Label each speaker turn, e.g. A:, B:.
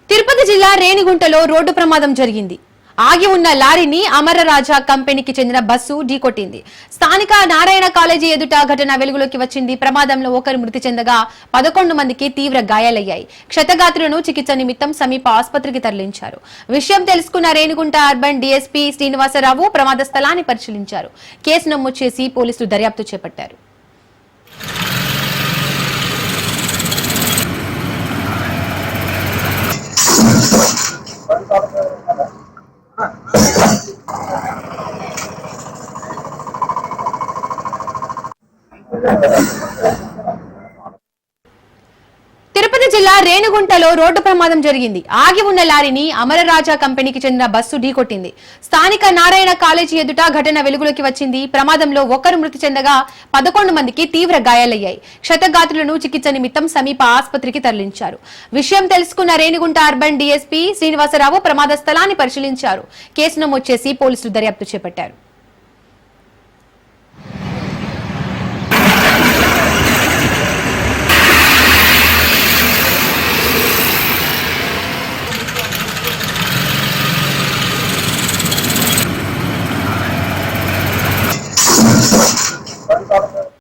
A: తిరుపతి జిల్లా రేణిగుంటలో రోడ్డు ప్రమాదం జరిగింది. ఆగి ఉన్న లారీని అమరరాజా కంపెనీకి చెందిన బస్సు ఢీకొట్టింది. స్థానిక నారాయణ కాలేజీ ఎదుట ఘటన వెలుగులోకి వచ్చింది. ప్రమాదంలో ఒకరు మృతి చెందగా 11 మందికి తీవ్ర గాయాలయ్యాయి. క్షతగాత్రులను చికిత్స నిమిత్తం సమీప ఆసుపత్రికి తరలించారు. విషయం తెలుసుకున్న రేణిగుంట అర్బన్ డీఎస్పీ శ్రీనివాసరావు ప్రమాద స్థలాన్ని పరిశీలించారు. కేసు నమోదు చేసి పోలీసులు దర్యాప్తు చేపట్టారు. తిరుపతి జిల్లా రేణిగుంటలో రోడ్డు ప్రమాదం జరిగింది. ఆగి ఉన్న లారీని అమరరాజా కంపెనీకి చెందిన బస్సు ఢీకొట్టింది. స్థానిక నారాయణ కాలేజీ ఎదుట ఘటన వెలుగులోకి వచ్చింది. ప్రమాదంలో ఒకరు మృతి చెందగా 11 మందికి తీవ్ర గాయాలయ్యాయి. క్షతగాత్రులను చికిత్స నిమిత్తం సమీప ఆసుపత్రికి తరలించారు. విషయం తెలుసుకున్న రేణిగుంట అర్బన్ డీఎస్పీ శ్రీనివాసరావు ప్రమాద స్థలాన్ని పరిశీలించారు. కేసు నమోదు చేసి పోలీసులు దర్యాప్తు చేపట్టారు.